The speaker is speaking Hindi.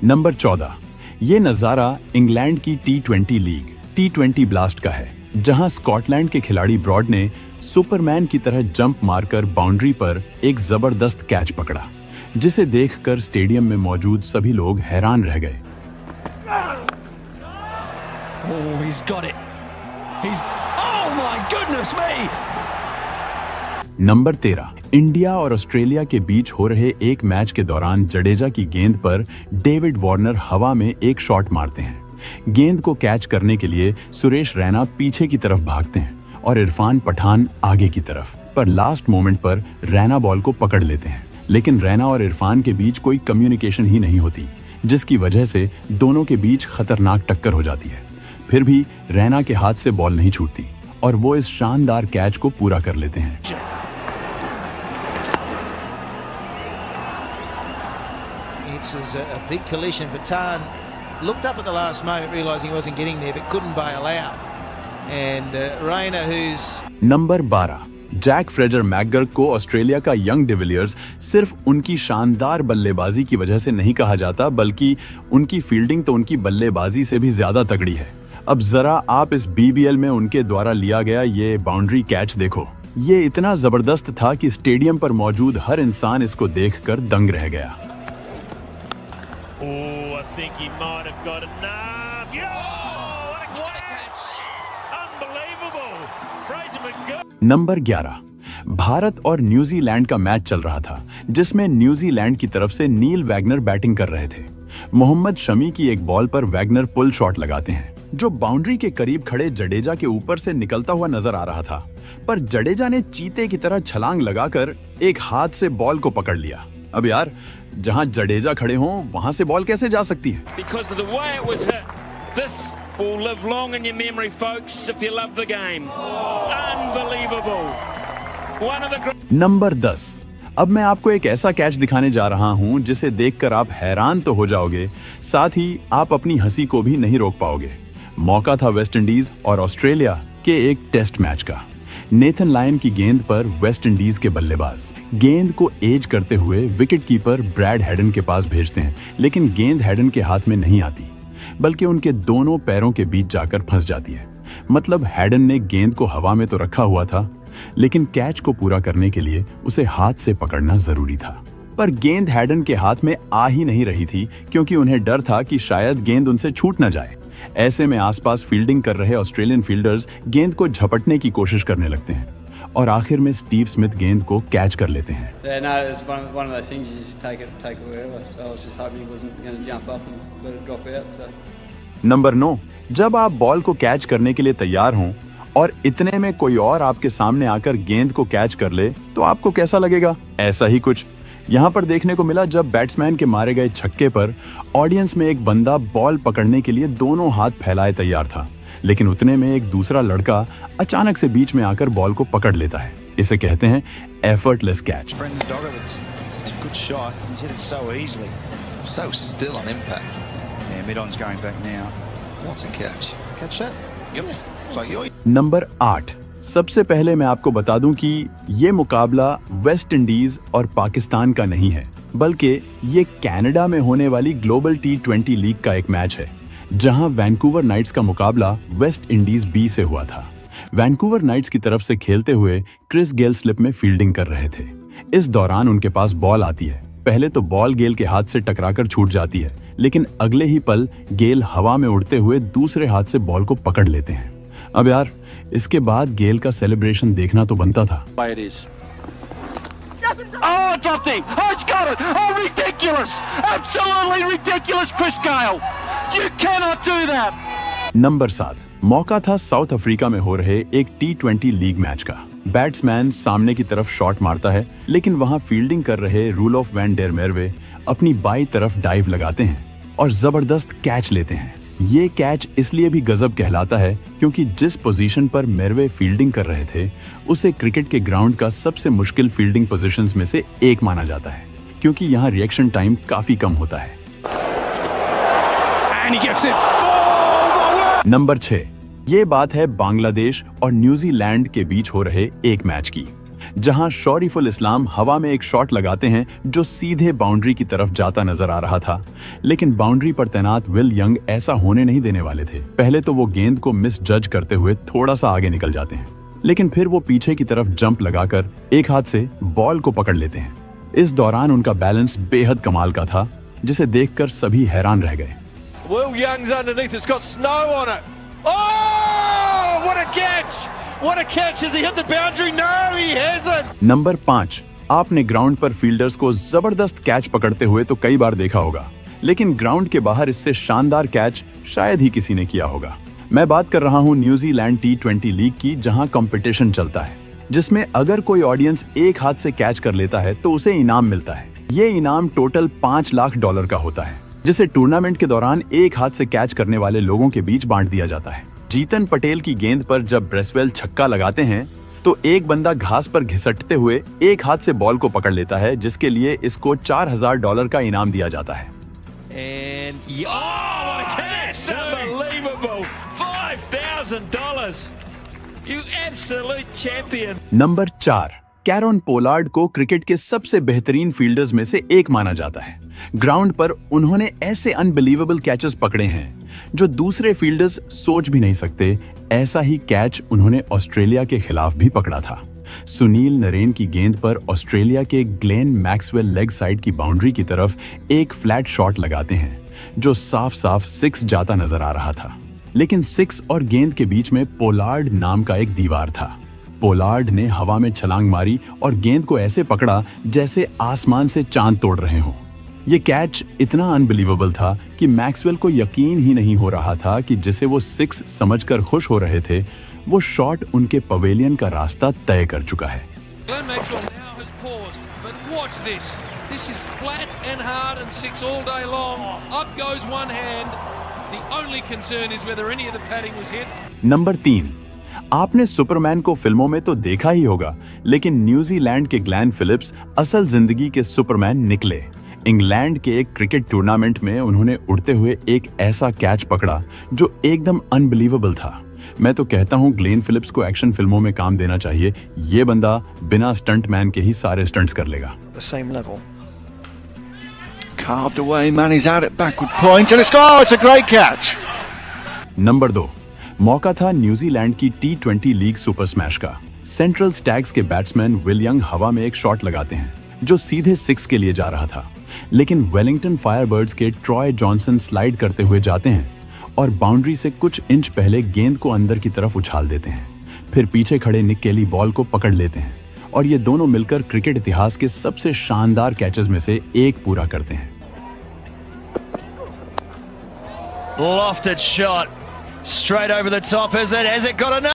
नंबर 14। ये नजारा इंग्लैंड की T20 लीग T20 ब्लास्ट का है, जहां स्कॉटलैंड के खिलाड़ी ब्रॉड ने सुपरमैन की तरह जंप मारकर बाउंड्री पर एक जबरदस्त कैच पकड़ा, जिसे देखकर स्टेडियम में मौजूद सभी लोग हैरान रह गए। Oh, he's got it. Oh my goodness me! Number 13। India और ऑस्ट्रेलिया के बीच हो रहे एक मैच के दौरान जडेजा की गेंद पर डेविड वार्नर हवा में एक शॉट मारते हैं। गेंद को कैच करने के लिए सुरेश रैना पीछे की तरफ भागते हैं और इरफान पठान आगे की तरफ, पर लास्ट मोमेंट पर रैना बॉल को पकड़ लेते हैं। लेकिन रैना और इरफान के बीच कोई कम्युनिकेशन ही नहीं होती, जिसकी वजह से दोनों के बीच खतरनाक टक्कर हो जाती है। फिर भी रैना के हाथ से बॉल नहीं छूटती और वो इस शानदार कैच को पूरा कर लेते हैं। It's a big collision. Patan looked up at the last moment, realizing he wasn't getting there, but couldn't bail out. And Rayner, who's number 12। Jack Fraser McGurk को ऑस्ट्रेलिया का यंग डिविलियर्स सिर्फ उनकी शानदार बल्लेबाजी की वजह से नहीं कहा जाता, बल्कि उनकी फील्डिंग तो उनकी बल्लेबाजी से भी ज्यादा तगड़ी है। अब जरा आप इस BBL में उनके द्वारा लिया गया ये बाउंड्री कैच देखो। ये इतना जबरदस्त था कि स्टेडियम पर मौजूद हर इंसान इसको देखकर दंग रह गया। Oh, I think he might have got enough. What a catch! Unbelievable! Fraser McGurk. Number 11। Bharat और न्यूजीलैंड का मैच चल रहा था, जिसमें न्यूजीलैंड की तरफ से नील वैगनर बैटिंग कर रहे थे। मोहम्मद शमी की एक बॉल पर वैगनर पुल शॉट लगाते हैं, जो बाउंड्री के करीब खड़े जडेजा के ऊपर से निकलता हुआ नजर आ रहा था, पर जडेजा ने चीते की तरह छलांग लगाकर एक हाथ से बॉल को पकड़ लिया। अब यार, जहां जडेजा खड़े हों वहां से बॉल कैसे जा सकती है? Because of the way it was hit. This will live long in your memory, folks, if you love the game. Unbelievable. One of the number 10। अब मैं आपको एक ऐसा कैच दिखाने जा रहा हूं जिसे देखकर आप हैरान तो हो जाओगे, साथ ही आप अपनी हंसी को भी नहीं रोक पाओगे। मौका था वेस्ट इंडीज और ऑस्ट्रेलिया के एक टेस्ट मैच का। नेथन लायन की गेंद पर वेस्ट इंडीज के बल्लेबाज गेंद को एज करते हुए विकेट कीपर ब्रैड हेडन के पास भेजते हैं, लेकिन गेंद हेडन के हाथ में नहीं आती, बल्कि उनके दोनों पैरों के बीच जाकर फंस जाती है। मतलब हेडन ने गेंद को हवा में तो रखा हुआ था, लेकिन कैच को पूरा करने के लिए उसे हाथ से पकड़ना जरूरी था। पर गेंद हेडन के हाथ में आ ही नहीं रही थी, क्योंकि उन्हें डर था कि शायद गेंद उनसे छूट न जाए। ऐसे में आसपास फील्डिंग कर रहे ऑस्ट्रेलियन फील्डर्स गेंद को झपटने की कोशिश करने लगते हैं और आखिर में स्टीव स्मिथ गेंद को कैच कर लेते हैं। नंबर 9। जब आप बॉल को कैच करने के लिए तैयार हों और इतने में कोई और आपके सामने आकर गेंद को कैच कर ले, तो आपको कैसा लगेगा? ऐसा ही कुछ यहाँ पर देखने को मिला, जब बैट्समैन के मारे गए छक्के पर ऑडियंस में एक बंदा बॉल पकड़ने के लिए दोनों हाथ फैलाए तैयार था, लेकिन उतने में एक दूसरा लड़का अचानक से बीच में आकर बॉल को पकड़ लेता है। इसे कहते हैं एफर्टलेस कैच। नंबर 8। सबसे पहले मैं आपको बता दूं कि ये मुकाबला वेस्ट इंडीज और पाकिस्तान का नहीं है, बल्कि ये कनाडा में होने वाली ग्लोबल T20 लीग का एक मैच है, जहां वैंकूवर नाइट्स का मुकाबला वेस्ट इंडीज B से हुआ था। वैंकूवर नाइट्स की तरफ से खेलते हुए क्रिस गेल स्लिप में फील्डिंग कर रहे थे। इस दौरान उनके पास बॉल आती है। पहले तो बॉल गेल के हाथ से टकराकर छूट जाती है, लेकिन अगले ही पल गेल हवा में उड़ते हुए दूसरे हाथ से बॉल को पकड़ लेते हैं। अब यार, इसके बाद गेल का सेलिब्रेशन देखना तो बनता था। नंबर 7। मौका था साउथ अफ्रीका में हो रहे एक T20 लीग मैच का। बैट्समैन सामने की तरफ शॉट मारता है, लेकिन वहां फील्डिंग कर रहे रूलोफ वैन डेर मेरवे अपनी बाई तरफ डाइव लगाते हैं और जबरदस्त कैच लेते हैं। ये कैच इसलिए भी गजब कहलाता है क्योंकि जिस पोजीशन पर मेरवे फील्डिंग कर रहे थे, उसे क्रिकेट के ग्राउंड का सबसे मुश्किल फील्डिंग पोजीशंस में से एक माना जाता है, क्योंकि यहाँ रिएक्शन टाइम काफी कम होता है। नंबर 6। ये बात है बांग्लादेश और न्यूजीलैंड के बीच हो रहे एक मैच की। जहां शौरीफुल इस्लाम हवा में एक शॉट लगाते हैं जो सीधे बाउंड्री की तरफ जाता नजर आ रहा था, लेकिन बाउंड्री पर तैनात विल यंग ऐसा होने नहीं देने वाले थे। पहले तो वो गेंद को मिस जज करते हुए थोड़ा सा आगे निकल जाते हैं, लेकिन फिर वो पीछे की तरफ जंप लगाकर एक हाथ से बॉल को पकड़ लेते हैं। इस दौरान उनका बैलेंस बेहद कमाल का था, जिसे देखकर सभी हैरान रह गए। Will Young's underneath, it's got snow on it. Oh, what a catch! What a catch! Has he hit the boundary? No, he hasn't. Number 5, आपने ग्राउंड पर फील्डर्स को जबरदस्त कैच पकड़ते हुए तो कई बार देखा होगा, लेकिन ग्राउंड के बाहर इससे शानदार कैच शायद ही किसी ने किया होगा। मैं बात कर रहा हूं न्यूजीलैंड T20 लीग की, जहां कंपटीशन चलता है, जिसमें अगर कोई ऑडियंस एक हाथ से कैच कर लेता है तो उसे इनाम मिलता है। ये इनाम टोटल $5 लाख का होता है, जिसे टूर्नामेंट के दौरान एक हाथ से कैच करने वाले लोगों के बीच बांट दिया जाता है। जीतन पटेल की गेंद पर जब ब्रेसवेल छक्का लगाते हैं तो एक बंदा घास पर घिसटते हुए एक हाथ से बॉल को पकड़ लेता है, जिसके लिए इसको $4000 का इनाम दिया जाता है। And Oh, that's unbelievable! $5,000! You absolute champion! Number 4, Kieron Pollard को क्रिकेट के सबसे बेहतरीन फील्डर्स में से एक माना जाता है। ग्राउंड पर उन्होंने ऐसे अनबिलीवेबल कैचेस पकड़े हैं जो दूसरे फील्डर्स सोच भी नहीं सकते। ऐसा ही कैच उन्होंने ऑस्ट्रेलिया के खिलाफ भी पकड़ा था। सुनील नरेन की गेंद पर ऑस्ट्रेलिया के ग्लेन मैक्सवेल लेग साइड की बाउंड्री की तरफ एक फ्लैट शॉट लगाते हैं जो साफ साफ 6 जाता नजर आ रहा था, लेकिन 6 और गेंद के बीच में पोलार्ड नाम का एक दीवार था। पोलार्ड ने हवा में छलांग मारी और गेंद को ऐसे पकड़ा जैसे आसमान से चांद तोड़ रहे हों। ये कैच इतना अनबिलीवेबल था कि मैक्सवेल को यकीन ही नहीं हो रहा था कि जिसे वो 6 समझकर खुश हो रहे थे, वो शॉट उनके पवेलियन का रास्ता तय कर चुका है। Glenn Maxwell now has paused, but watch this. This is flat and hard and 6 all day long. Up goes one hand. The only concern is whether any of the padding was hit. Number 3, आपने सुपरमैन को फिल्मों में तो देखा ही होगा, लेकिन न्यूजीलैंड के ग्लेन फिलिप्स असल जिंदगी के सुपरमैन निकले। इंग्लैंड के एक क्रिकेट टूर्नामेंट में उन्होंने उड़ते हुए एक ऐसा कैच पकड़ा जो एकदम अनबिलीवेबल था। मैं तो कहता हूं ग्लेन फिलिप्स को एक्शन फिल्मों में काम देना चाहिए। ये बंदा बिना स्टंटमैन के ही सारे स्टंट्स कर लेगा। The same level. Carved away, man is out at backward point and it's a great catch. Number 2, मौका था न्यूजीलैंड की T20 लीग सुपर स्मैश का। सेंट्रल स्टैग्स के बैट्समैन विल यंग हवा में एक शॉट लगाते हैं जो सीधे 6 के लिए जा रहा था, लेकिन वेलिंगटन फायरबर्ड्स के ट्रॉय जॉनसन स्लाइड करते हुए जाते हैं और बाउंड्री से कुछ इंच पहले गेंद को अंदर की तरफ उछाल देते हैं। फिर पीछे खड़े निक केली बॉल को पकड़ लेते हैं और ये दोनों मिलकर क्रिकेट इतिहास के सबसे शानदार कैचेस में से एक पूरा करते हैं। Lofted shot straight over the top. Has it got enough?